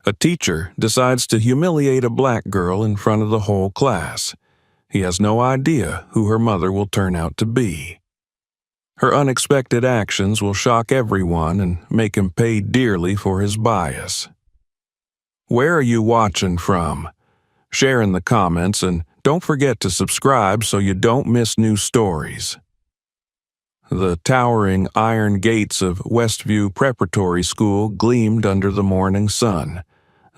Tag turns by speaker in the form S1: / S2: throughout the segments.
S1: A teacher decides to humiliate a black girl in front of the whole class. He has no idea who her mother will turn out to be. Her unexpected actions will shock everyone and make him pay dearly for his bias. Where are you watching from? Share in the comments and don't forget to subscribe so you don't miss new stories. The towering iron gates of Westview Preparatory School gleamed under the morning sun,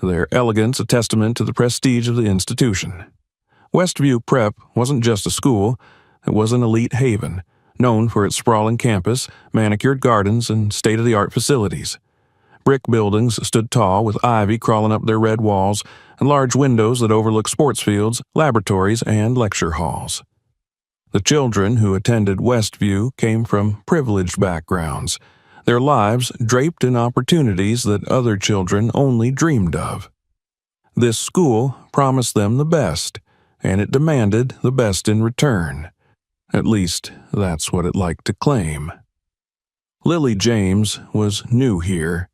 S1: their elegance a testament to the prestige of the institution. Westview Prep wasn't just a school, it was an elite haven, known for its sprawling campus, manicured gardens, and state-of-the-art facilities. Brick buildings stood tall with ivy crawling up their red walls and large windows that overlook sports fields, laboratories, and lecture halls. The children who attended Westview came from privileged backgrounds, their lives draped in opportunities that other children only dreamed of. This school promised them the best, and it demanded the best in return. At least, that's what it liked to claim. Lily James was new here.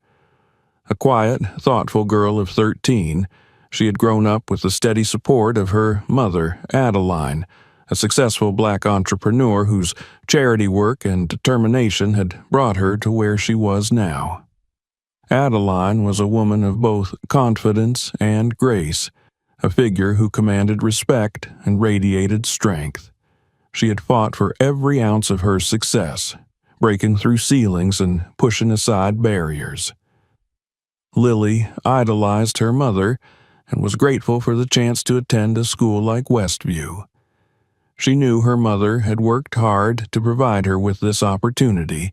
S1: A quiet, thoughtful girl of 13, she had grown up with the steady support of her mother, Adeline, a successful black entrepreneur whose charity work and determination had brought her to where she was now. Adeline was a woman of both confidence and grace, a figure who commanded respect and radiated strength. She had fought for every ounce of her success, breaking through ceilings and pushing aside barriers. Lily idolized her mother and was grateful for the chance to attend a school like Westview. She knew her mother had worked hard to provide her with this opportunity,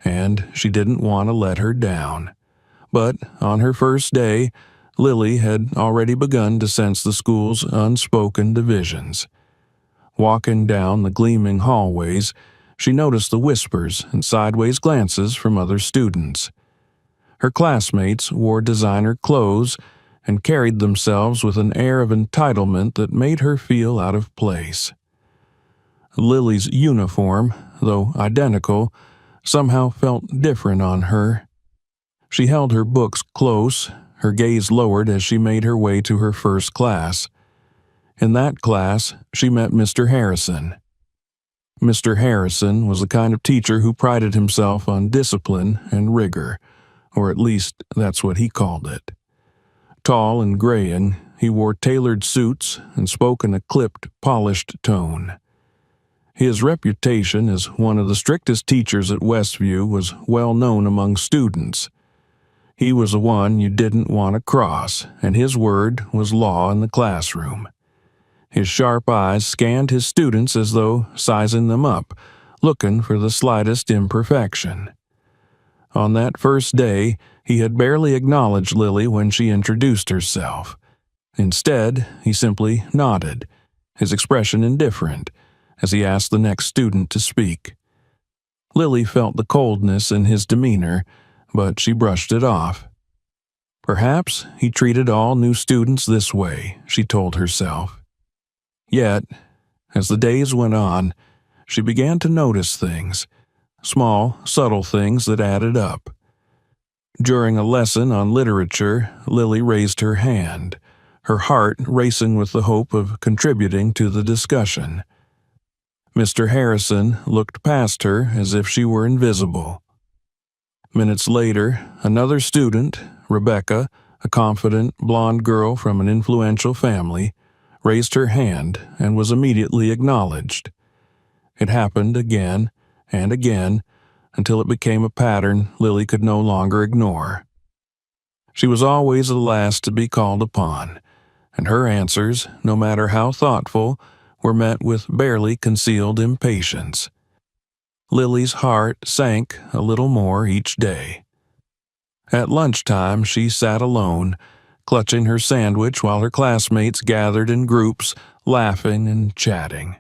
S1: and she didn't want to let her down. But on her first day, Lily had already begun to sense the school's unspoken divisions. Walking down the gleaming hallways, she noticed the whispers and sideways glances from other students. Her classmates wore designer clothes and carried themselves with an air of entitlement that made her feel out of place. Lily's uniform, though identical, somehow felt different on her. She held her books close, her gaze lowered as she made her way to her first class. In that class, she met Mr. Harrison. Mr. Harrison was the kind of teacher who prided himself on discipline and rigor, or at least that's what he called it. Tall and graying, he wore tailored suits and spoke in a clipped, polished tone. His reputation as one of the strictest teachers at Westview was well known among students. He was the one you didn't want to cross, and his word was law in the classroom. His sharp eyes scanned his students as though sizing them up, looking for the slightest imperfection. On that first day, he had barely acknowledged Lily when she introduced herself. Instead, he simply nodded, his expression indifferent, as he asked the next student to speak. Lily felt the coldness in his demeanor, but she brushed it off. Perhaps he treated all new students this way, she told herself. Yet, as the days went on, she began to notice things, small, subtle things that added up. During a lesson on literature, Lily raised her hand, her heart racing with the hope of contributing to the discussion. Mr. Harrison looked past her as if she were invisible. Minutes later, another student, Rebecca, a confident, blonde girl from an influential family, raised her hand and was immediately acknowledged. It happened again and again until it became a pattern Lily could no longer ignore. She was always the last to be called upon, and her answers, no matter how thoughtful, were met with barely concealed impatience. Lily's heart sank a little more each day. At lunchtime, she sat alone, clutching her sandwich while her classmates gathered in groups, laughing and chatting.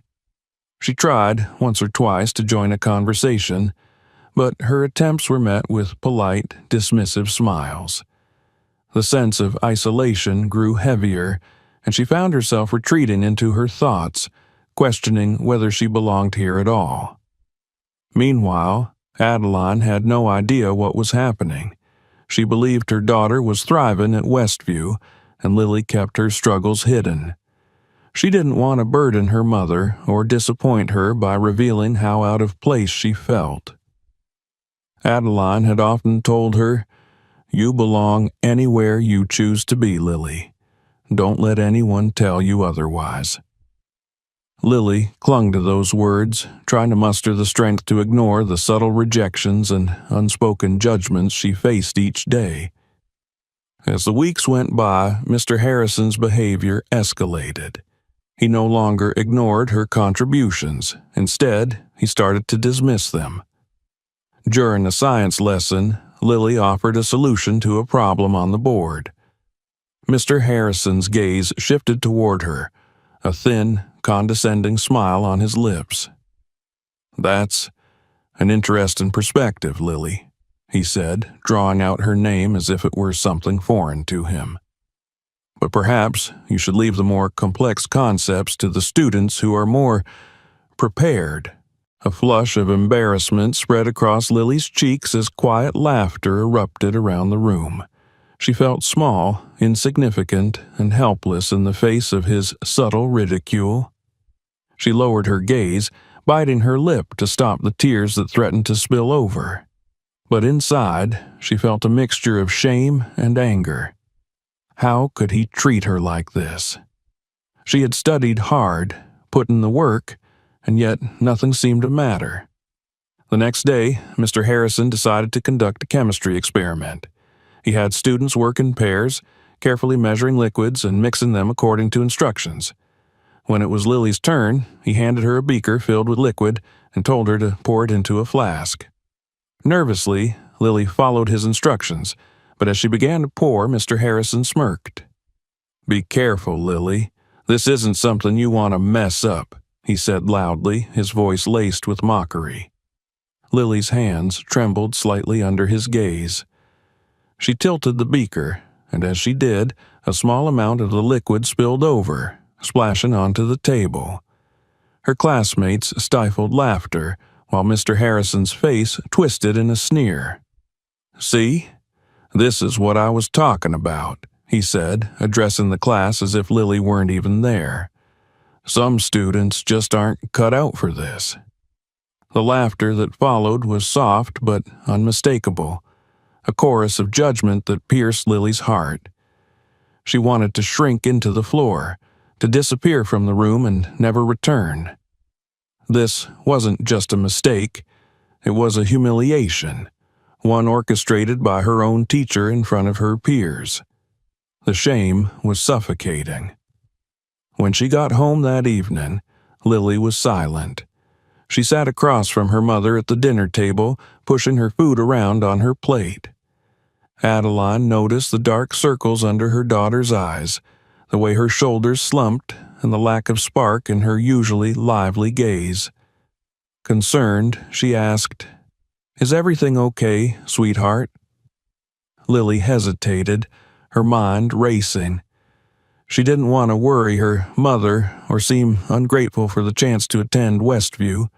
S1: She tried once or twice to join a conversation, but her attempts were met with polite, dismissive smiles. The sense of isolation grew heavier, and she found herself retreating into her thoughts, questioning whether she belonged here at all. Meanwhile, Adeline had no idea what was happening. She believed her daughter was thriving at Westview, and Lily kept her struggles hidden. She didn't want to burden her mother or disappoint her by revealing how out of place she felt. Adeline had often told her, "You belong anywhere you choose to be, Lily. Don't let anyone tell you otherwise." Lily clung to those words, trying to muster the strength to ignore the subtle rejections and unspoken judgments she faced each day. As the weeks went by, Mr. Harrison's behavior escalated. He no longer ignored her contributions. Instead, he started to dismiss them. During a science lesson, Lily offered a solution to a problem on the board. Mr. Harrison's gaze shifted toward her, a thin, condescending smile on his lips. "That's an interesting perspective, Lily," he said, drawing out her name as if it were something foreign to him. "But perhaps you should leave the more complex concepts to the students who are more prepared." A flush of embarrassment spread across Lily's cheeks as quiet laughter erupted around the room. She felt small, insignificant, and helpless in the face of his subtle ridicule. She lowered her gaze, biting her lip to stop the tears that threatened to spill over. But inside, she felt a mixture of shame and anger. How could he treat her like this? She had studied hard, put in the work, and yet nothing seemed to matter. The next day, Mr. Harrison decided to conduct a chemistry experiment. He had students work in pairs, carefully measuring liquids and mixing them according to instructions. When it was Lily's turn, he handed her a beaker filled with liquid and told her to pour it into a flask. Nervously, Lily followed his instructions, but as she began to pour, Mr. Harrison smirked. "Be careful, Lily. This isn't something you want to mess up," he said loudly, his voice laced with mockery. Lily's hands trembled slightly under his gaze. She tilted the beaker, and as she did, a small amount of the liquid spilled over, splashing onto the table. Her classmates stifled laughter, while Mr. Harrison's face twisted in a sneer. "See? This is what I was talking about," he said, addressing the class as if Lily weren't even there. "Some students just aren't cut out for this." The laughter that followed was soft but unmistakable, a chorus of judgment that pierced Lily's heart. She wanted to shrink into the floor, to disappear from the room and never return. This wasn't just a mistake, it was a humiliation, one orchestrated by her own teacher in front of her peers. The shame was suffocating. When she got home that evening, Lily was silent. She sat across from her mother at the dinner table, pushing her food around on her plate. Adeline noticed the dark circles under her daughter's eyes, the way her shoulders slumped, and the lack of spark in her usually lively gaze. Concerned, she asked, "Is everything okay, sweetheart?" Lily hesitated, her mind racing. She didn't want to worry her mother or seem ungrateful for the chance to attend Westview,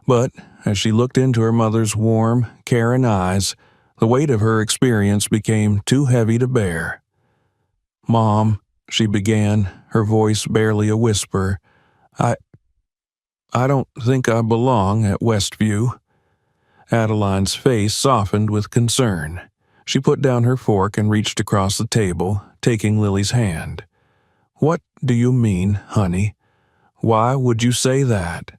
S1: but as she looked into her mother's warm, caring eyes, the weight of her experience became too heavy to bear. "Mom," she began, her voice barely a whisper, I don't think I belong at Westview." Adeline's face softened with concern. She put down her fork and reached across the table, taking Lily's hand. "What do you mean, honey? Why would you say that?"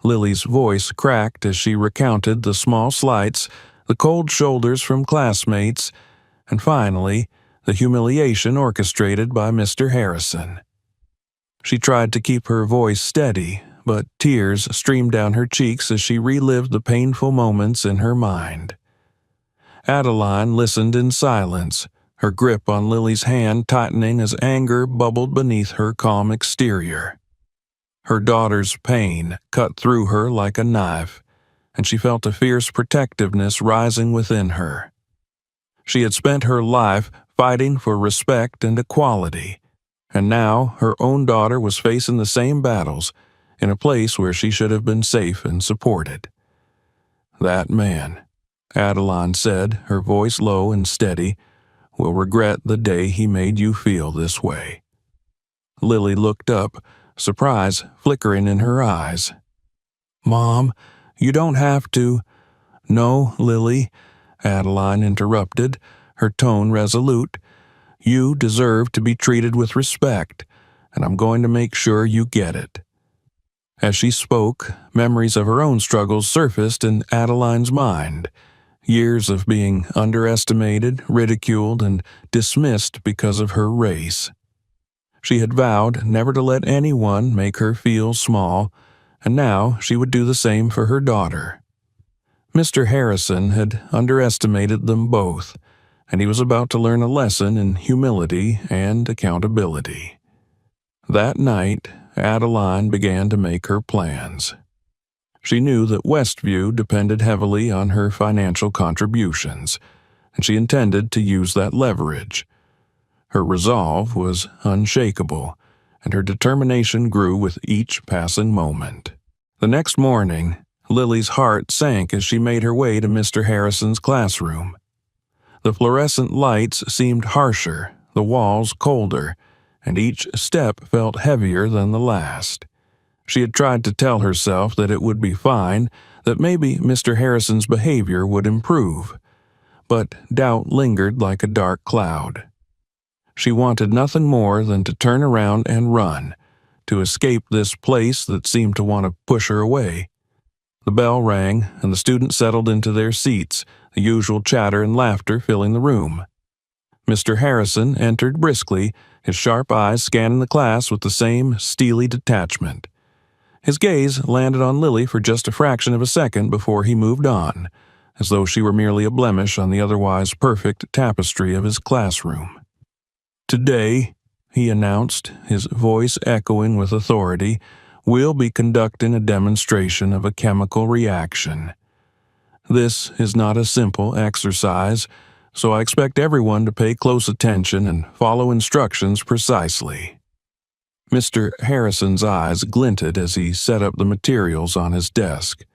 S1: Lily's voice cracked as she recounted the small slights, the cold shoulders from classmates, and finally, the humiliation orchestrated by Mr. Harrison. She tried to keep her voice steady, but tears streamed down her cheeks as she relived the painful moments in her mind. Adeline listened in silence, her grip on Lily's hand tightening as anger bubbled beneath her calm exterior. Her daughter's pain cut through her like a knife, and she felt a fierce protectiveness rising within her. She had spent her life fighting for respect and equality, and now her own daughter was facing the same battles in a place where she should have been safe and supported. That man, Adeline said, her voice low and steady, "will regret the day he made you feel this way." Lily looked up, surprise flickering in her eyes. "Mom, you don't have to—" "No, Lily," Adeline interrupted, her tone resolute. "You deserve to be treated with respect, and I'm going to make sure you get it." As she spoke, memories of her own struggles surfaced in Adeline's mind. Years of being underestimated, ridiculed, and dismissed because of her race. She had vowed never to let anyone make her feel small, and now she would do the same for her daughter. Mr. Harrison had underestimated them both, and he was about to learn a lesson in humility and accountability. That night, Adeline began to make her plans. She knew that Westview depended heavily on her financial contributions, and she intended to use that leverage. Her resolve was unshakable, and her determination grew with each passing moment. The next morning, Lily's heart sank as she made her way to Mr. Harrison's classroom. The fluorescent lights seemed harsher, the walls colder, and each step felt heavier than the last. She had tried to tell herself that it would be fine, that maybe Mr. Harrison's behavior would improve, but doubt lingered like a dark cloud. She wanted nothing more than to turn around and run, to escape this place that seemed to want to push her away. The bell rang, and the students settled into their seats, the usual chatter and laughter filling the room. Mr. Harrison entered briskly, his sharp eyes scanning the class with the same steely detachment. His gaze landed on Lily for just a fraction of a second before he moved on, as though she were merely a blemish on the otherwise perfect tapestry of his classroom. "Today," he announced, his voice echoing with authority, "we'll be conducting a demonstration of a chemical reaction. This is not a simple exercise, so I expect everyone to pay close attention and follow instructions precisely." Mr. Harrison's eyes glinted as he set up the materials on his desk.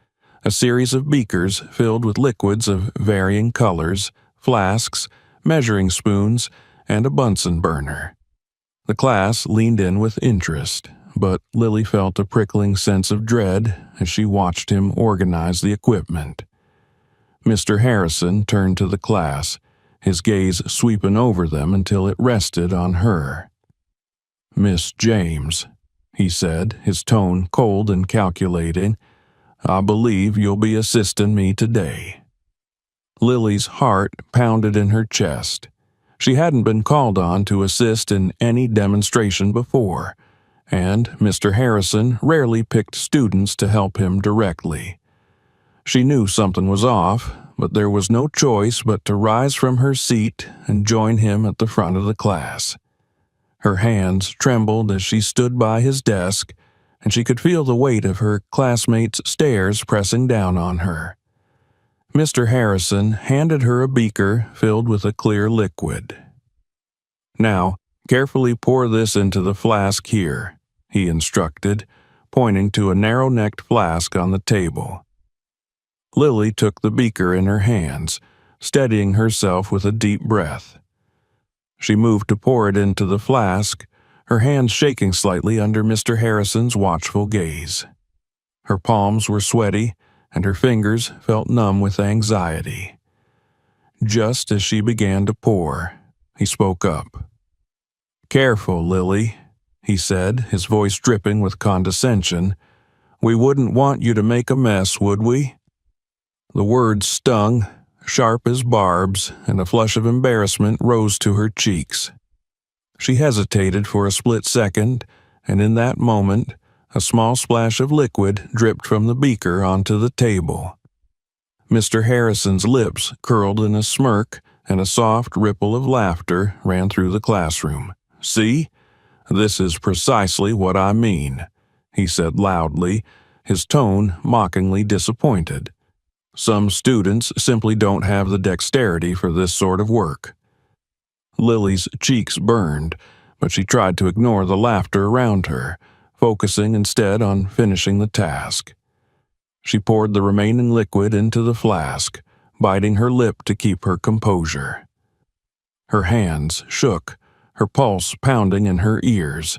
S1: A series of beakers filled with liquids of varying colors, flasks, measuring spoons, and a Bunsen burner. The class leaned in with interest, but Lily felt a prickling sense of dread as she watched him organize the equipment. Mr. Harrison turned to the class, his gaze sweeping over them until it rested on her. "Miss James," he said, his tone cold and calculating, "I believe you'll be assisting me today." Lily's heart pounded in her chest. She hadn't been called on to assist in any demonstration before, and Mr. Harrison rarely picked students to help him directly. She knew something was off, but there was no choice but to rise from her seat and join him at the front of the class. Her hands trembled as she stood by his desk, and she could feel the weight of her classmates' stares pressing down on her. Mr. Harrison handed her a beaker filled with a clear liquid. "Now, carefully pour this into the flask here," he instructed, pointing to a narrow-necked flask on the table. Lily took the beaker in her hands, steadying herself with a deep breath. She moved to pour it into the flask, her hands shaking slightly under Mr. Harrison's watchful gaze. Her palms were sweaty, and her fingers felt numb with anxiety. Just as she began to pour, he spoke up. "Careful, Lily," he said, his voice dripping with condescension. "We wouldn't want you to make a mess, would we?" The words stung, sharp as barbs, and a flush of embarrassment rose to her cheeks. She hesitated for a split second, and in that moment, a small splash of liquid dripped from the beaker onto the table. Mr. Harrison's lips curled in a smirk, and a soft ripple of laughter ran through the classroom. "See? This is precisely what I mean," he said loudly, his tone mockingly disappointed. "Some students simply don't have the dexterity for this sort of work." Lily's cheeks burned, but she tried to ignore the laughter around her, focusing instead on finishing the task. She poured the remaining liquid into the flask, biting her lip to keep her composure. Her hands shook, her pulse pounding in her ears.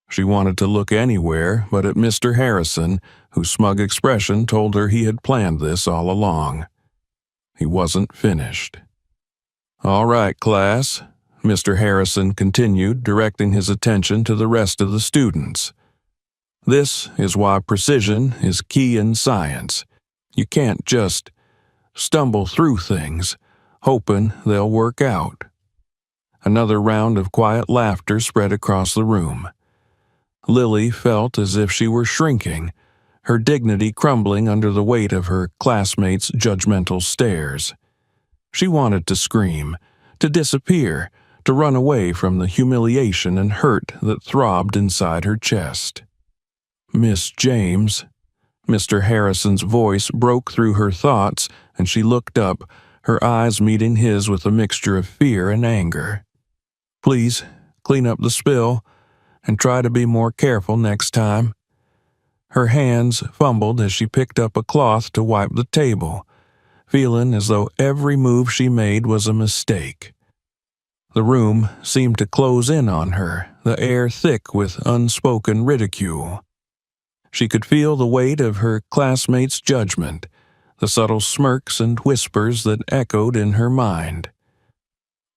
S1: She wanted to look anywhere but at Mr. Harrison, whose smug expression told her he had planned this all along. He wasn't finished. "All right, class," Mr. Harrison continued, directing his attention to the rest of the students. "This is why precision is key in science. You can't just stumble through things, hoping they'll work out." Another round of quiet laughter spread across the room. Lily felt as if she were shrinking, her dignity crumbling under the weight of her classmates' judgmental stares. She wanted to scream, to disappear, to run away from the humiliation and hurt that throbbed inside her chest. "Miss James," Mr. Harrison's voice broke through her thoughts, and she looked up, her eyes meeting his with a mixture of fear and anger. "Please, clean up the spill, and try to be more careful next time." Her hands fumbled as she picked up a cloth to wipe the table, feeling as though every move she made was a mistake. The room seemed to close in on her, the air thick with unspoken ridicule. She could feel the weight of her classmates' judgment, the subtle smirks and whispers that echoed in her mind.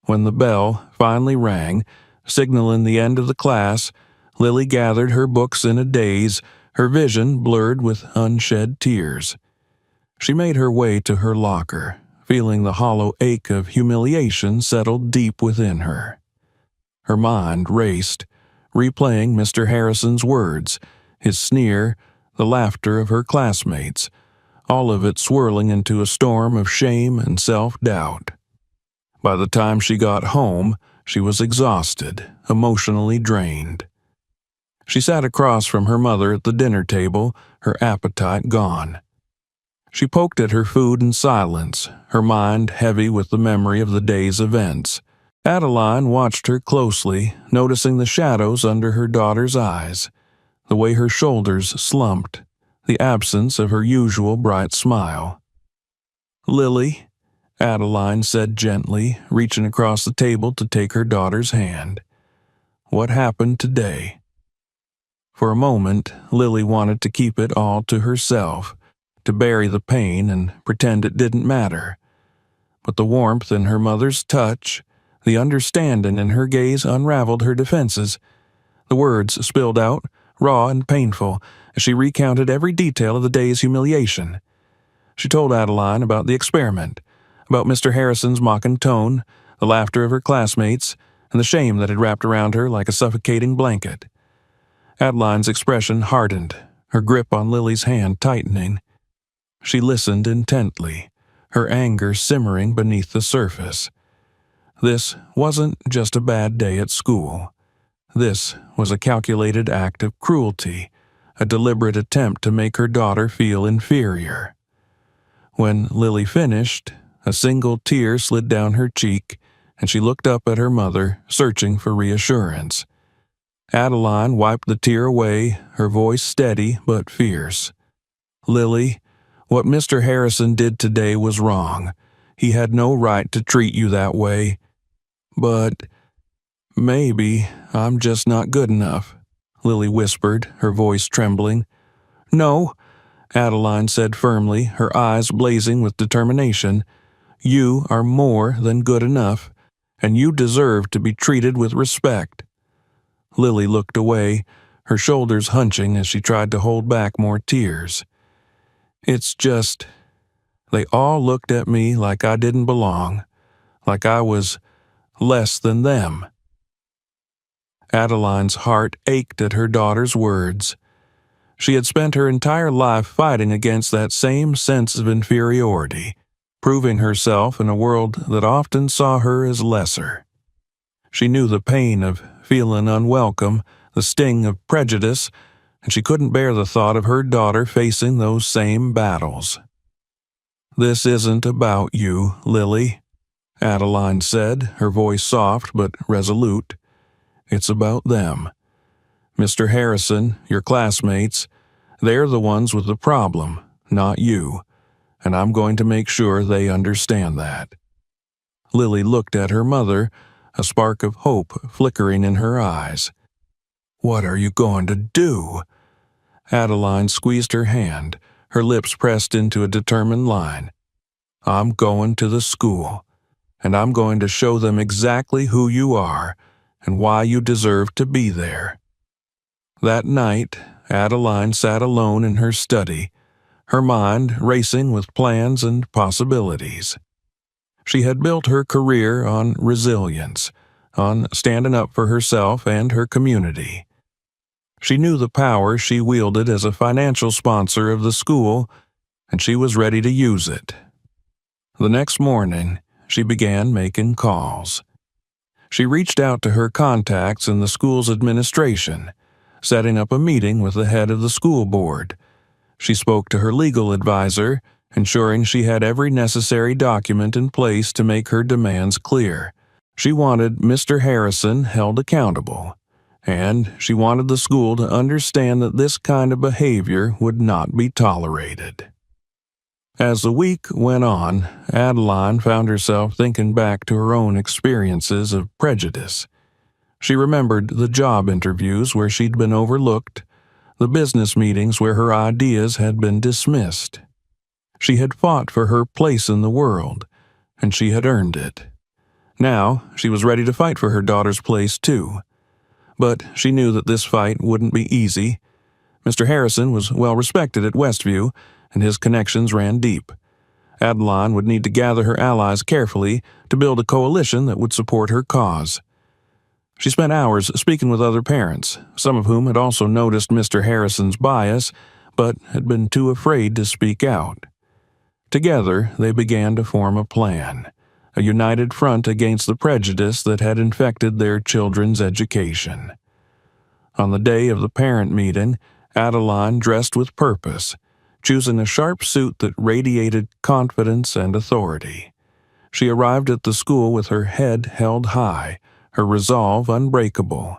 S1: When the bell finally rang, signaling the end of the class, Lily gathered her books in a daze, her vision blurred with unshed tears. She made her way to her locker, feeling the hollow ache of humiliation settle deep within her. Her mind raced, replaying Mr. Harrison's words, his sneer, the laughter of her classmates, all of it swirling into a storm of shame and self-doubt. By the time she got home, she was exhausted, emotionally drained. She sat across from her mother at the dinner table, her appetite gone. She poked at her food in silence, her mind heavy with the memory of the day's events. Adeline watched her closely, noticing the shadows under her daughter's eyes, the way her shoulders slumped, the absence of her usual bright smile. "Lily," Adeline said gently, reaching across the table to take her daughter's hand. "What happened today?" For a moment, Lily wanted to keep it all to herself, to bury the pain and pretend it didn't matter. But the warmth in her mother's touch, the understanding in her gaze unraveled her defenses. The words spilled out, raw and painful, as she recounted every detail of the day's humiliation. She told Adeline about the experiment, about Mr. Harrison's mocking tone, the laughter of her classmates, and the shame that had wrapped around her like a suffocating blanket. Adeline's expression hardened, her grip on Lily's hand tightening. She listened intently, her anger simmering beneath the surface. This wasn't just a bad day at school. This was a calculated act of cruelty, a deliberate attempt to make her daughter feel inferior. When Lily finished, a single tear slid down her cheek, and she looked up at her mother, searching for reassurance. Adeline wiped the tear away, her voice steady but fierce. "Lily, what Mr. Harrison did today was wrong. He had no right to treat you that way. But maybe I'm just not good enough," Lily whispered, her voice trembling. "No," Adeline said firmly, her eyes blazing with determination. "You are more than good enough, and you deserve to be treated with respect." Lily looked away, her shoulders hunching as she tried to hold back more tears. "It's just, they all looked at me like I didn't belong, like I was less than them." Adeline's heart ached at her daughter's words. She had spent her entire life fighting against that same sense of inferiority, proving herself in a world that often saw her as lesser. She knew the pain of feeling unwelcome, the sting of prejudice, and she couldn't bear the thought of her daughter facing those same battles. "This isn't about you, Lily," Adeline said, her voice soft but resolute. "It's about them. Mr. Harrison, your classmates, they're the ones with the problem, not you. and I'm going to make sure they understand that." Lily looked at her mother, a spark of hope flickering in her eyes. "What are you going to do?" Adeline squeezed her hand, her lips pressed into a determined line. "I'm going to the school, and I'm going to show them exactly who you are and why you deserve to be there." That night, Adeline sat alone in her study, her mind racing with plans and possibilities. She had built her career on resilience, on standing up for herself and her community. She knew the power she wielded as a financial sponsor of the school, and she was ready to use it. The next morning, she began making calls. She reached out to her contacts in the school's administration, setting up a meeting with the head of the school board. She spoke to her legal advisor, ensuring she had every necessary document in place to make her demands clear. She wanted Mr. Harrison held accountable, and she wanted the school to understand that this kind of behavior would not be tolerated. As the week went on, Adeline found herself thinking back to her own experiences of prejudice. She remembered the job interviews where she'd been overlooked, the business meetings where her ideas had been dismissed. She had fought for her place in the world, and she had earned it. Now, she was ready to fight for her daughter's place too. But she knew that this fight wouldn't be easy. Mr. Harrison was well respected at Westview, and his connections ran deep. Adeline would need to gather her allies carefully to build a coalition that would support her cause. She spent hours speaking with other parents, some of whom had also noticed Mr. Harrison's bias, but had been too afraid to speak out. Together, they began to form a plan, a united front against the prejudice that had infected their children's education. On the day of the parent meeting, Adeline dressed with purpose, choosing a sharp suit that radiated confidence and authority. She arrived at the school with her head held high, her resolve unbreakable.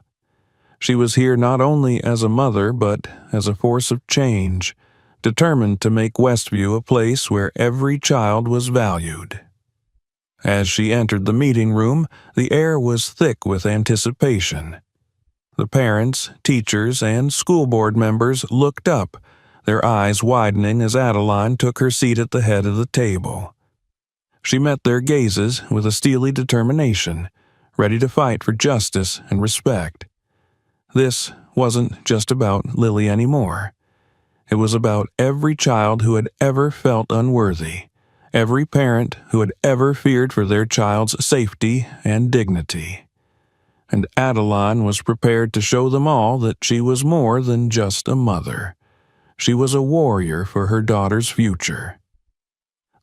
S1: She was here not only as a mother, but as a force of change, determined to make Westview a place where every child was valued. As she entered the meeting room, the air was thick with anticipation. The parents, teachers, and school board members looked up, their eyes widening as Adeline took her seat at the head of the table. She met their gazes with a steely determination, ready to fight for justice and respect. This wasn't just about Lily anymore. It was about every child who had ever felt unworthy, every parent who had ever feared for their child's safety and dignity. And Adeline was prepared to show them all that she was more than just a mother. She was a warrior for her daughter's future.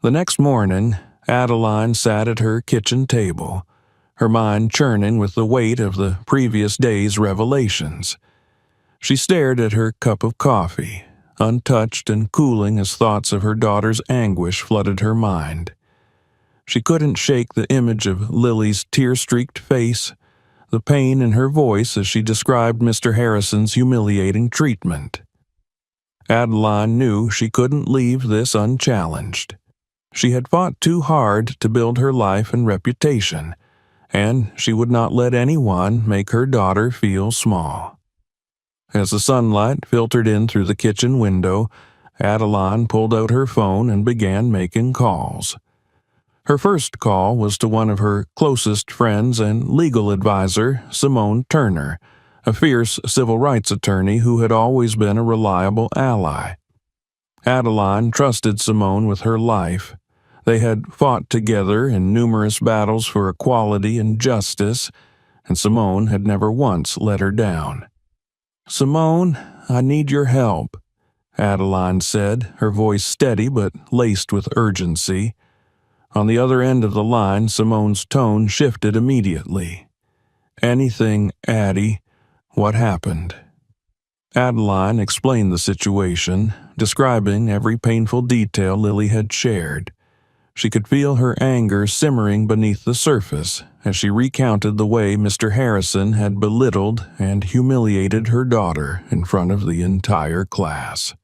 S1: The next morning, Adeline sat at her kitchen table, her mind churning with the weight of the previous day's revelations. She stared at her cup of coffee, untouched and cooling as thoughts of her daughter's anguish flooded her mind. She couldn't shake the image of Lily's tear-streaked face, the pain in her voice as she described Mr. Harrison's humiliating treatment. Adeline knew she couldn't leave this unchallenged. She had fought too hard to build her life and reputation, and she would not let anyone make her daughter feel small. As the sunlight filtered in through the kitchen window, Adeline pulled out her phone and began making calls. Her first call was to one of her closest friends and legal advisor, Simone Turner, a fierce civil rights attorney who had always been a reliable ally. Adeline trusted Simone with her life. They had fought together in numerous battles for equality and justice, and Simone had never once let her down. "Simone, I need your help," Adeline said, her voice steady but laced with urgency. On the other end of the line, Simone's tone shifted immediately. "Anything, Addie. What happened?" Adeline explained the situation, describing every painful detail Lily had shared. She could feel her anger simmering beneath the surface as she recounted the way Mr. Harrison had belittled and humiliated her daughter in front of the entire class.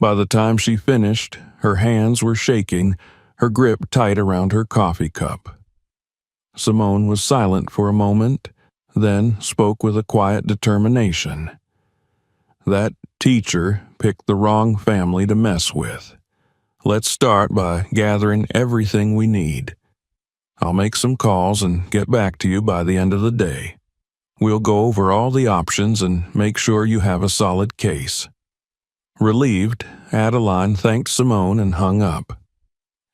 S1: By the time she finished, her hands were shaking, her grip tight around her coffee cup. Simone was silent for a moment, then spoke with a quiet determination. That teacher picked the wrong family to mess with. Let's start by gathering everything we need. I'll make some calls and get back to you by the end of the day. We'll go over all the options and make sure you have a solid case. Relieved, Adeline thanked Simone and hung up.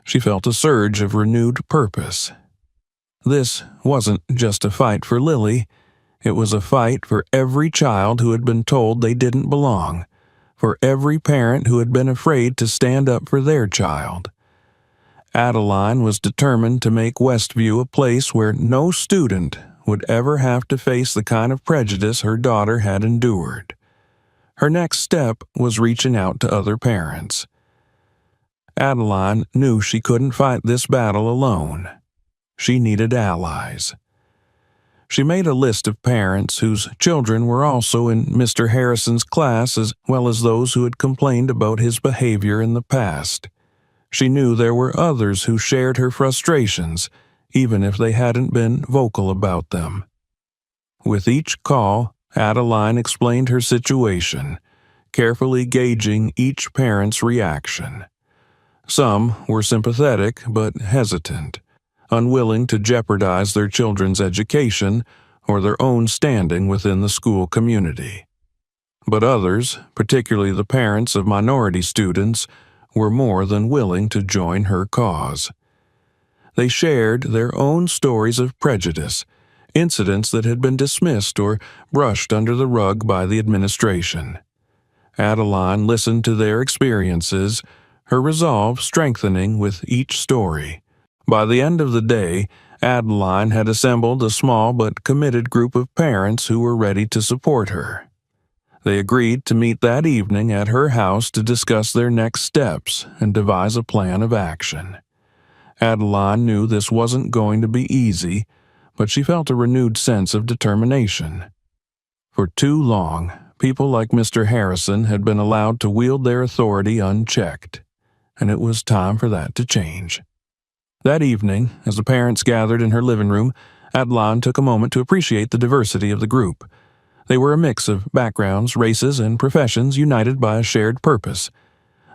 S1: She felt a surge of renewed purpose. This wasn't just a fight for Lily. It was a fight for every child who had been told they didn't belong, for every parent who had been afraid to stand up for their child. Adeline was determined to make Westview a place where no student would ever have to face the kind of prejudice her daughter had endured. Her next step was reaching out to other parents. Adeline knew she couldn't fight this battle alone. She needed allies. She made a list of parents whose children were also in Mr. Harrison's class, as well as those who had complained about his behavior in the past. She knew there were others who shared her frustrations, even if they hadn't been vocal about them. With each call, Adeline explained her situation, carefully gauging each parent's reaction. Some were sympathetic but hesitant, unwilling to jeopardize their children's education or their own standing within the school community. But others, particularly the parents of minority students, were more than willing to join her cause. They shared their own stories of prejudice, incidents that had been dismissed or brushed under the rug by the administration. Adeline listened to their experiences, her resolve strengthening with each story. By the end of the day, Adeline had assembled a small but committed group of parents who were ready to support her. They agreed to meet that evening at her house to discuss their next steps and devise a plan of action. Adeline knew this wasn't going to be easy, but she felt a renewed sense of determination. For too long, people like Mr. Harrison had been allowed to wield their authority unchecked, and it was time for that to change. That evening, as the parents gathered in her living room, Adeline took a moment to appreciate the diversity of the group. They were a mix of backgrounds, races, and professions united by a shared purpose.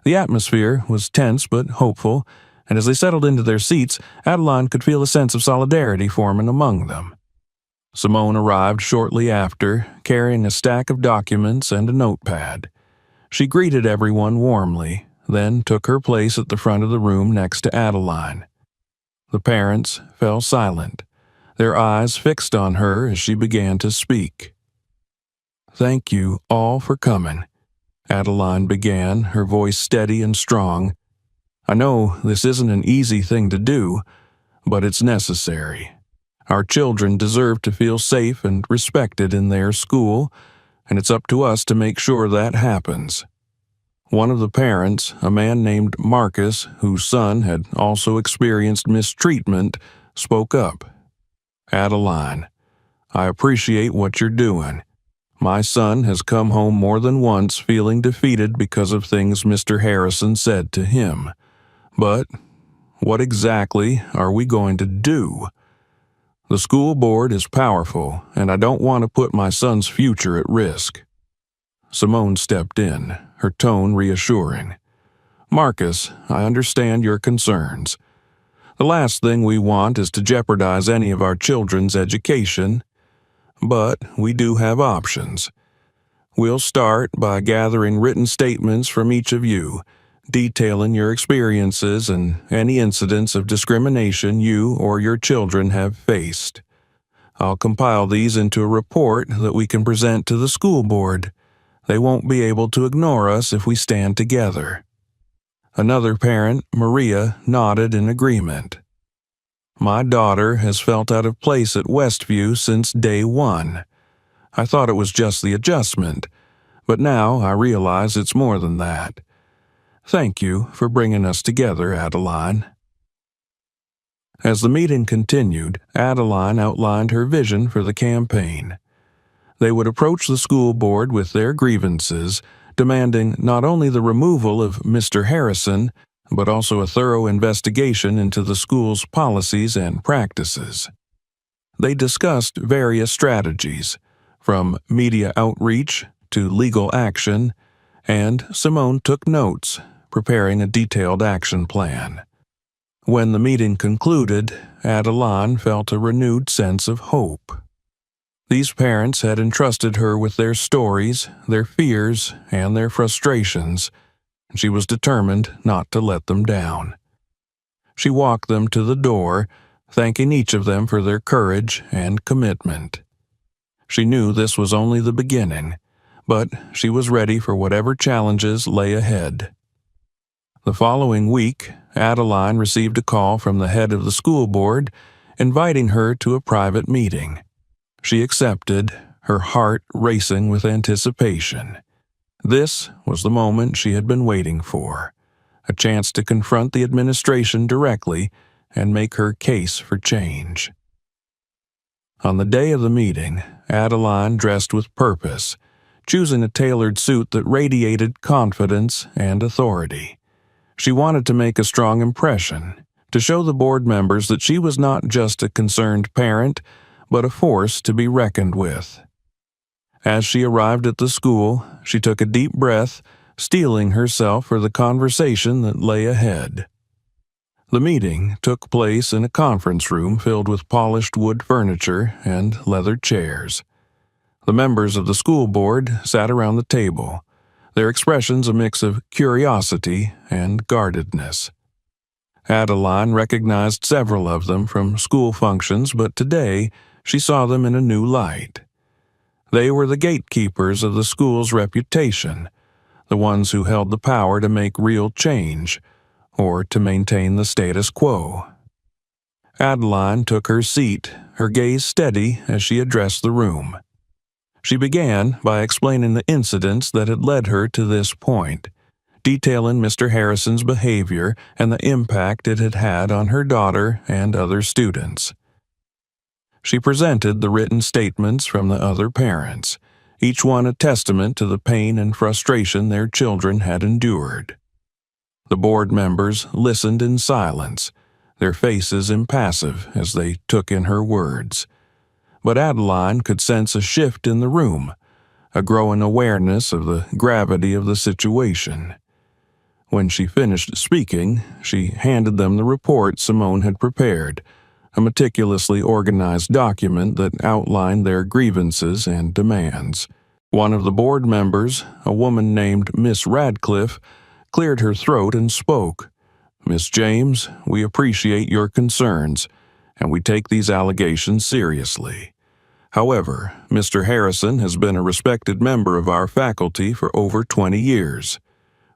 S1: The atmosphere was tense but hopeful, and as they settled into their seats, Adeline could feel a sense of solidarity forming among them. Simone arrived shortly after, carrying a stack of documents and a notepad. She greeted everyone warmly, then took her place at the front of the room next to Adeline. The parents fell silent, their eyes fixed on her as she began to speak. "Thank you all for coming," Adeline began, her voice steady and strong. "I know this isn't an easy thing to do, but it's necessary. Our children deserve to feel safe and respected in their school, and it's up to us to make sure that happens." One of the parents, a man named Marcus, whose son had also experienced mistreatment, spoke up. "Adeline, I appreciate what you're doing. My son has come home more than once feeling defeated because of things Mr. Harrison said to him. But what exactly are we going to do? The school board is powerful, and I don't want to put my son's future at risk." Simone stepped in, her tone reassuring. "Marcus, I understand your concerns. The last thing we want is to jeopardize any of our children's education, but we do have options. We'll start by gathering written statements from each of you, detailing your experiences and any incidents of discrimination you or your children have faced. I'll compile these into a report that we can present to the school board. They won't be able to ignore us if we stand together." Another parent, Maria, nodded in agreement. "My daughter has felt out of place at Westview since day one. I thought it was just the adjustment, but now I realize it's more than that. Thank you for bringing us together, Adeline." As the meeting continued, Adeline outlined her vision for the campaign. They would approach the school board with their grievances, demanding not only the removal of Mr. Harrison, but also a thorough investigation into the school's policies and practices. They discussed various strategies, from media outreach to legal action, and Simone took notes, preparing a detailed action plan. When the meeting concluded, Adeline felt a renewed sense of hope. These parents had entrusted her with their stories, their fears, and their frustrations, and she was determined not to let them down. She walked them to the door, thanking each of them for their courage and commitment. She knew this was only the beginning, but she was ready for whatever challenges lay ahead. The following week, Adeline received a call from the head of the school board, inviting her to a private meeting. She accepted, her heart racing with anticipation. This was the moment she had been waiting for, a chance to confront the administration directly and make her case for change. On the day of the meeting, Adeline dressed with purpose, choosing a tailored suit that radiated confidence and authority. She wanted to make a strong impression, to show the board members that she was not just a concerned parent, but a force to be reckoned with. As she arrived at the school, she took a deep breath, steeling herself for the conversation that lay ahead. The meeting took place in a conference room filled with polished wood furniture and leather chairs. The members of the school board sat around the table, their expressions a mix of curiosity and guardedness. Adeline recognized several of them from school functions, but today she saw them in a new light. They were the gatekeepers of the school's reputation, the ones who held the power to make real change, or to maintain the status quo. Adeline took her seat, her gaze steady as she addressed the room. She began by explaining the incidents that had led her to this point, detailing Mr. Harrison's behavior and the impact it had had on her daughter and other students. She presented the written statements from the other parents, each one a testament to the pain and frustration their children had endured. The board members listened in silence, their faces impassive as they took in her words. But Adeline could sense a shift in the room, a growing awareness of the gravity of the situation. When she finished speaking, she handed them the report Simone had prepared, a meticulously organized document that outlined their grievances and demands. One of the board members, a woman named Miss Radcliffe, cleared her throat and spoke. "Miss James, we appreciate your concerns, and we take these allegations seriously. However, Mr. Harrison has been a respected member of our faculty for over 20 years.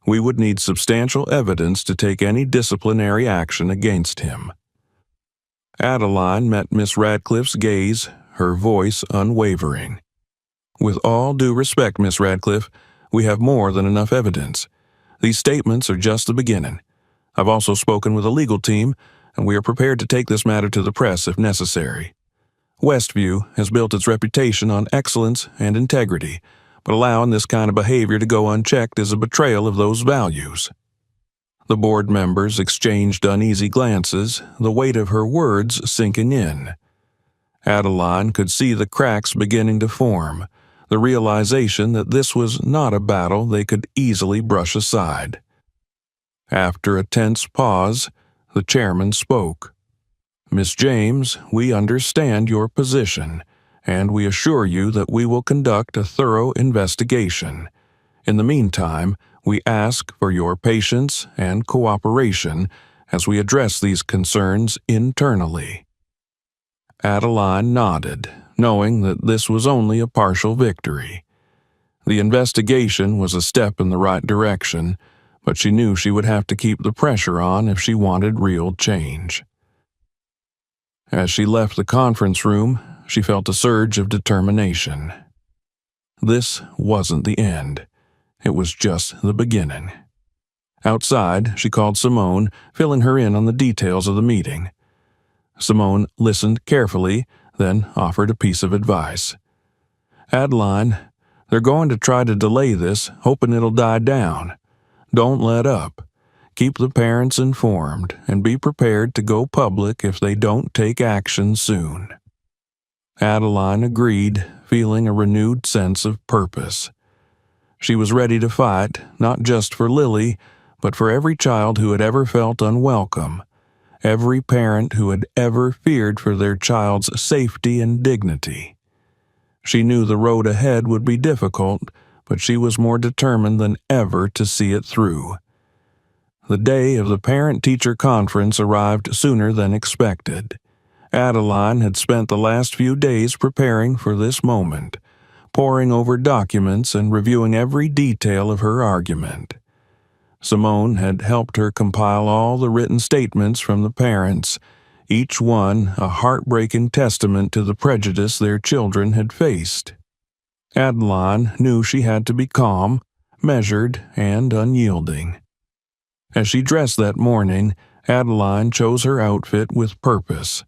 S1: We would need substantial evidence to take any disciplinary action against him." Adeline met Miss Radcliffe's gaze, her voice unwavering. "With all due respect, Miss Radcliffe, we have more than enough evidence. These statements are just the beginning. I've also spoken with a legal team, and we are prepared to take this matter to the press if necessary. Westview has built its reputation on excellence and integrity, but allowing this kind of behavior to go unchecked is a betrayal of those values." The board members exchanged uneasy glances, the weight of her words sinking in. Adeline could see the cracks beginning to form, the realization that this was not a battle they could easily brush aside. After a tense pause, the chairman spoke. "Miss James, we understand your position, and we assure you that we will conduct a thorough investigation. In the meantime, we ask for your patience and cooperation as we address these concerns internally." Adeline nodded, knowing that this was only a partial victory. The investigation was a step in the right direction, but she knew she would have to keep the pressure on if she wanted real change. As she left the conference room, she felt a surge of determination. This wasn't the end. It was just the beginning. Outside, she called Simone, filling her in on the details of the meeting. Simone listened carefully, then offered a piece of advice. "Adeline, They're going to try to delay this, hoping it'll die down. Don't let up. Keep the parents informed and be prepared to go public if they don't take action soon." Adeline agreed, feeling a renewed sense of purpose. She was ready to fight, not just for Lily, but for every child who had ever felt unwelcome, every parent who had ever feared for their child's safety and dignity. She knew the road ahead would be difficult, but she was more determined than ever to see it through. The day of the parent-teacher conference arrived sooner than expected. Adeline had spent the last few days preparing for this moment, poring over documents and reviewing every detail of her argument. Simone had helped her compile all the written statements from the parents, each one a heartbreaking testament to the prejudice their children had faced. Adeline knew she had to be calm, measured, and unyielding. As she dressed that morning, Adeline chose her outfit with purpose.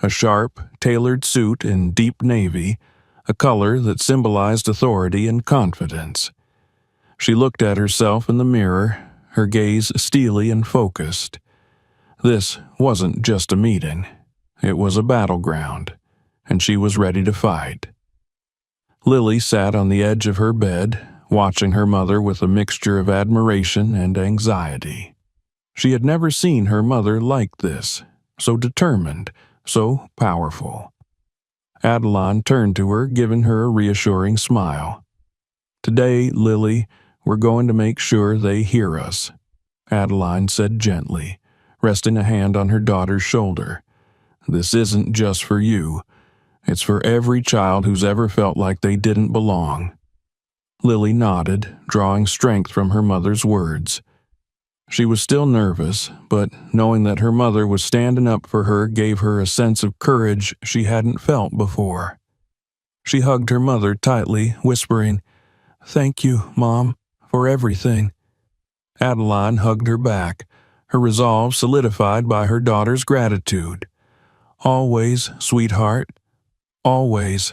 S1: A sharp, tailored suit in deep navy, a color that symbolized authority and confidence. She looked at herself in the mirror, her gaze steely and focused. This wasn't just a meeting. It was a battleground, and she was ready to fight. Lily sat on the edge of her bed, watching her mother with a mixture of admiration and anxiety. She had never seen her mother like this, so determined, so powerful. Adeline turned to her, giving her a reassuring smile. "Today, Lily, we're going to make sure they hear us," Adeline said gently, resting a hand on her daughter's shoulder. "This isn't just for you. It's for every child who's ever felt like they didn't belong." Lily nodded, drawing strength from her mother's words. She was still nervous, but knowing that her mother was standing up for her gave her a sense of courage she hadn't felt before. She hugged her mother tightly, whispering, "Thank you, Mom, for everything." Adeline hugged her back, her resolve solidified by her daughter's gratitude. "Always, sweetheart, always."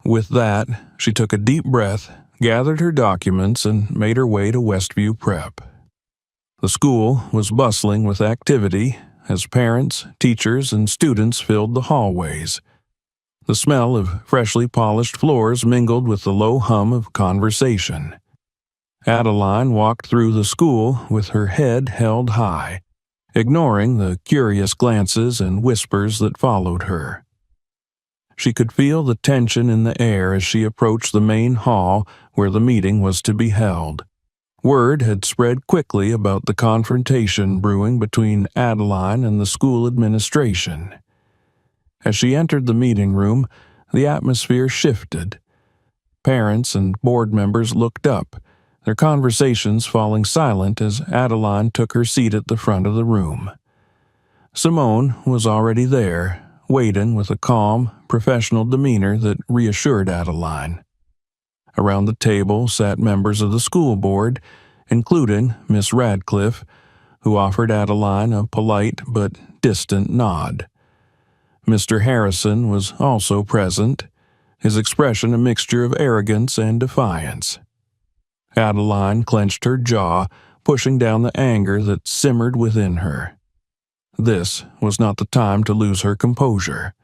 S1: With that, she took a deep breath, gathered her documents, and made her way to Westview Prep. The school was bustling with activity as parents, teachers, and students filled the hallways. The smell of freshly polished floors mingled with the low hum of conversation. Adeline walked through the school with her head held high, ignoring the curious glances and whispers that followed her. She could feel the tension in the air as she approached the main hall where the meeting was to be held. Word had spread quickly about the confrontation brewing between Adeline and the school administration. As she entered the meeting room, the atmosphere shifted. Parents and board members looked up, their conversations falling silent as Adeline took her seat at the front of the room. Simone was already there, waiting with a calm, professional demeanor that reassured Adeline. Around the table sat members of the school board, including Miss Radcliffe, who offered Adeline a polite but distant nod. Mr. Harrison was also present, his expression a mixture of arrogance and defiance. Adeline clenched her jaw, pushing down the anger that simmered within her. This was not the time to lose her composure.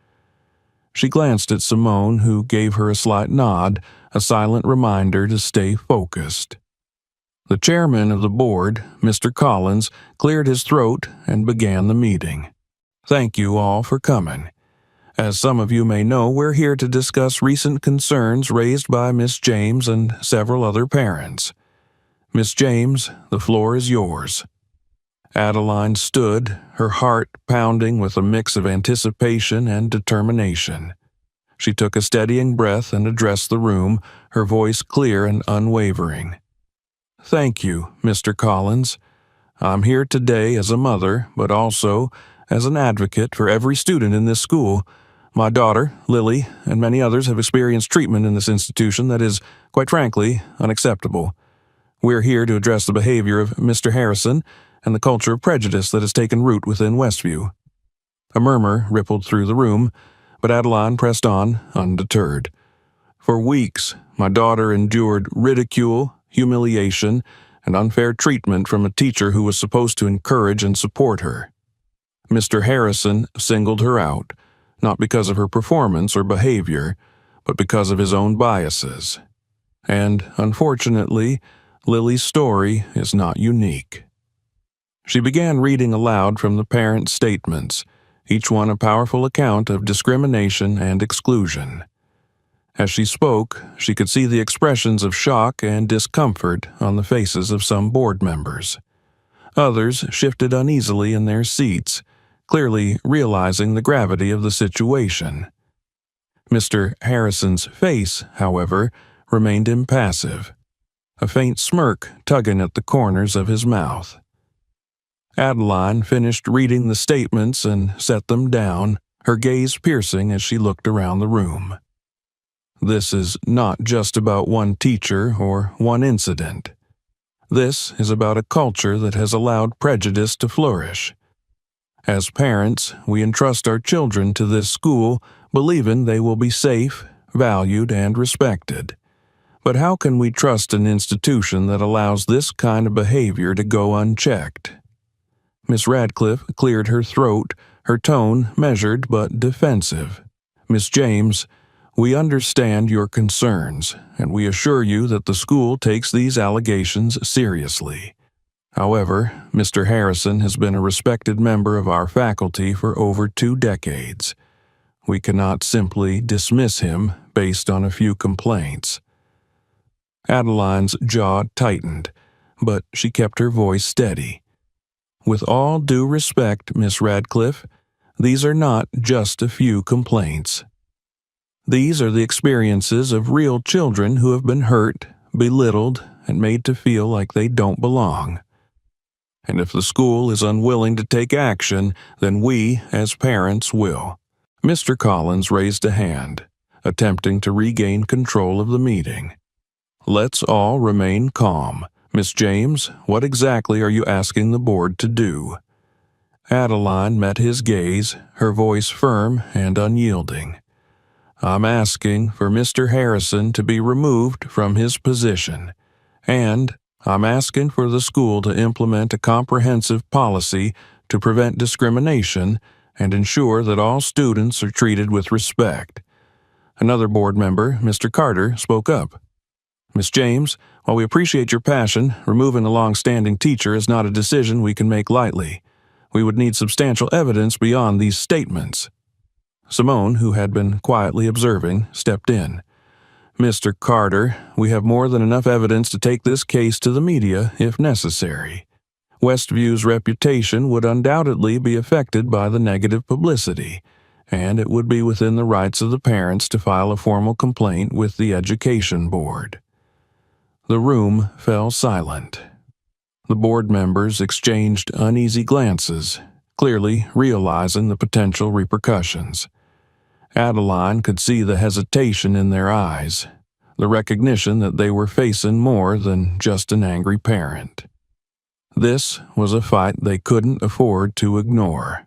S1: She glanced at Simone, who gave her a slight nod, a silent reminder to stay focused. The chairman of the board, Mr. Collins, cleared his throat and began the meeting. "Thank you all for coming. As some of you may know, we're here to discuss recent concerns raised by Miss James and several other parents. Miss James, the floor is yours." Adeline stood, her heart pounding with a mix of anticipation and determination. She took a steadying breath and addressed the room, her voice clear and unwavering. "Thank you, Mr. Collins. I'm here today as a mother, but also as an advocate for every student in this school. My daughter, Lily, and many others have experienced treatment in this institution that is, quite frankly, unacceptable. We're here to address the behavior of Mr. Harrison and the culture of prejudice that has taken root within Westview." A murmur rippled through the room, but Adeline pressed on, undeterred. For weeks, my daughter endured ridicule, humiliation, and unfair treatment from a teacher who was supposed to encourage and support her. Mr. Harrison singled her out, not because of her performance or behavior, but because of his own biases. And, unfortunately, Lily's story is not unique. She began reading aloud from the parents' statements, each one a powerful account of discrimination and exclusion. As she spoke, she could see the expressions of shock and discomfort on the faces of some board members. Others shifted uneasily in their seats, clearly realizing the gravity of the situation. Mr. Harrison's face, however, remained impassive, a faint smirk tugging at the corners of his mouth. Adeline finished reading the statements and set them down, her gaze piercing as she looked around the room. This is not just about one teacher or one incident. This is about a culture that has allowed prejudice to flourish. As parents, we entrust our children to this school, believing they will be safe, valued, and respected. But how can we trust an institution that allows this kind of behavior to go unchecked? Miss Radcliffe cleared her throat, her tone measured but defensive. Miss James, we understand your concerns, and we assure you that the school takes these allegations seriously. However, Mr. Harrison has been a respected member of our faculty for over 2 decades. We cannot simply dismiss him based on a few complaints. Adeline's jaw tightened, but she kept her voice steady. With all due respect, Miss Radcliffe, these are not just a few complaints. These are the experiences of real children who have been hurt, belittled, and made to feel like they don't belong. And if the school is unwilling to take action, then we, as parents, will. Mr. Collins raised a hand, attempting to regain control of the meeting. Let's all remain calm. Miss James, what exactly are you asking the board to do? Adeline met his gaze, her voice firm and unyielding. I'm asking for Mr. Harrison to be removed from his position, and I'm asking for the school to implement a comprehensive policy to prevent discrimination and ensure that all students are treated with respect. Another board member, Mr. Carter, spoke up. Miss James, while we appreciate your passion, removing a long-standing teacher is not a decision we can make lightly. We would need substantial evidence beyond these statements. Simone, who had been quietly observing, stepped in. Mr. Carter, we have more than enough evidence to take this case to the media if necessary. Westview's reputation would undoubtedly be affected by the negative publicity, and it would be within the rights of the parents to file a formal complaint with the Education Board. The room fell silent. The board members exchanged uneasy glances, clearly realizing the potential repercussions. Adeline could see the hesitation in their eyes, the recognition that they were facing more than just an angry parent. This was a fight they couldn't afford to ignore.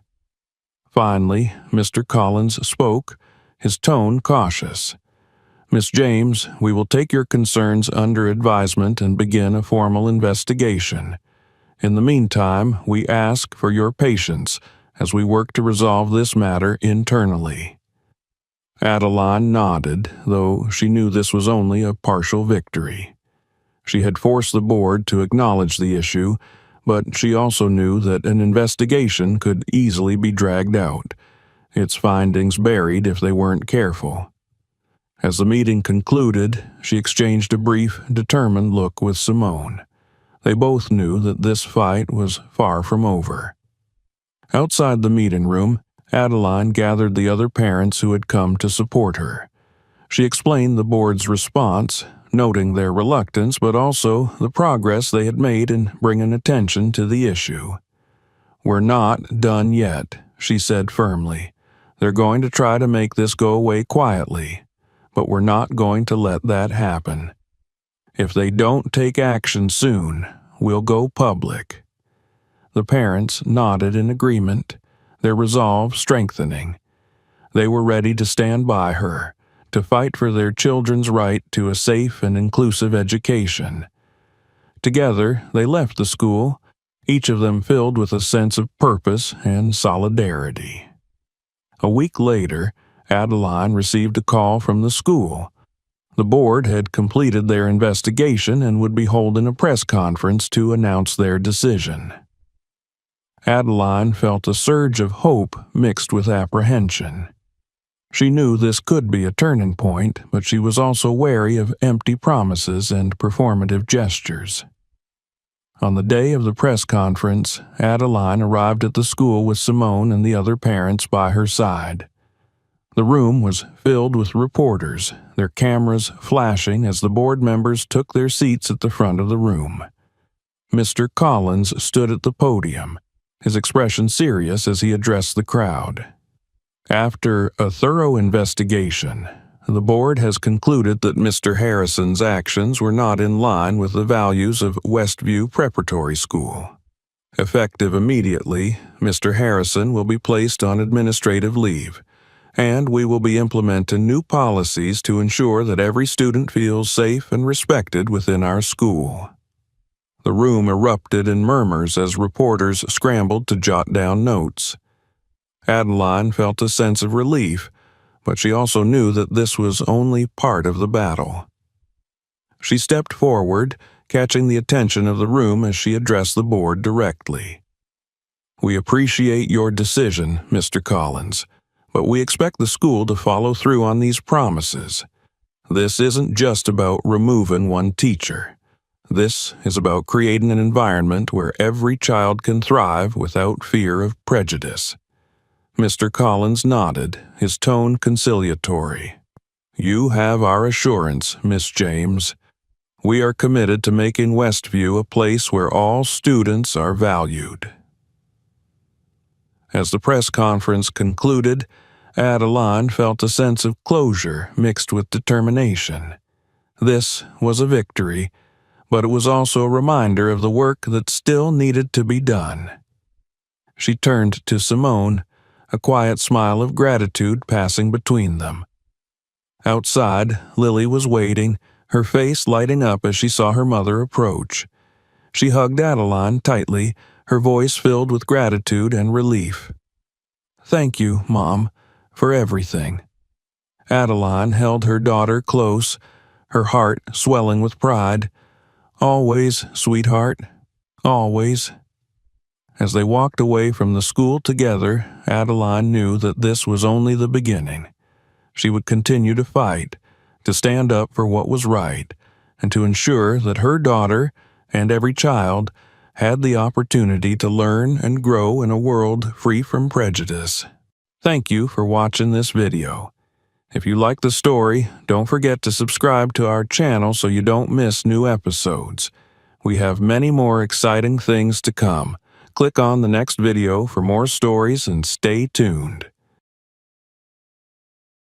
S1: Finally, Mr. Collins spoke, his tone cautious. Miss James, we will take your concerns under advisement and begin a formal investigation. In the meantime, we ask for your patience as we work to resolve this matter internally. Adeline nodded, though she knew this was only a partial victory. She had forced the board to acknowledge the issue, but she also knew that an investigation could easily be dragged out, its findings buried if they weren't careful. As the meeting concluded, she exchanged a brief, determined look with Simone. They both knew that this fight was far from over. Outside the meeting room, Adeline gathered the other parents who had come to support her. She explained the board's response, noting their reluctance but also the progress they had made in bringing attention to the issue. We're not done yet, she said firmly. They're going to try to make this go away quietly, but we're not going to let that happen. If they don't take action soon, we'll go public. The parents nodded in agreement, their resolve strengthening. They were ready to stand by her, to fight for their children's right to a safe and inclusive education. Together, they left the school, each of them filled with a sense of purpose and solidarity. A week later, Adeline received a call from the school. The board had completed their investigation and would be holding a press conference to announce their decision. Adeline felt a surge of hope mixed with apprehension. She knew this could be a turning point, but she was also wary of empty promises and performative gestures. On the day of the press conference, Adeline arrived at the school with Simone and the other parents by her side. The room was filled with reporters, their cameras flashing as the board members took their seats at the front of the room. Mr. Collins stood at the podium, his expression serious as he addressed the crowd. After a thorough investigation, the board has concluded that Mr. Harrison's actions were not in line with the values of Westview Preparatory School. Effective immediately, Mr. Harrison will be placed on administrative leave, and we will be implementing new policies to ensure that every student feels safe and respected within our school. The room erupted in murmurs as reporters scrambled to jot down notes. Adeline felt a sense of relief, but she also knew that this was only part of the battle. She stepped forward, catching the attention of the room as she addressed the board directly. "We appreciate your decision, Mr. Collins, but we expect the school to follow through on these promises. This isn't just about removing one teacher. This is about creating an environment where every child can thrive without fear of prejudice." Mr. Collins nodded, his tone conciliatory. "You have our assurance, Miss James. We are committed to making Westview a place where all students are valued." As the press conference concluded, Adeline felt a sense of closure mixed with determination. This was a victory, but it was also a reminder of the work that still needed to be done. She turned to Simone, a quiet smile of gratitude passing between them. Outside, Lily was waiting, her face lighting up as she saw her mother approach. She hugged Adeline tightly, her voice filled with gratitude and relief. "Thank you, Mom, for everything." Adeline held her daughter close, her heart swelling with pride. "Always, sweetheart, always." As they walked away from the school together, Adeline knew that this was only the beginning. She would continue to fight, to stand up for what was right, and to ensure that her daughter and every child had the opportunity to learn and grow in a world free from prejudice. Thank you for watching this video. If you like the story, don't forget to subscribe to our channel so you don't miss new episodes. We have many more exciting things to come. Click on the next video for more stories and stay tuned.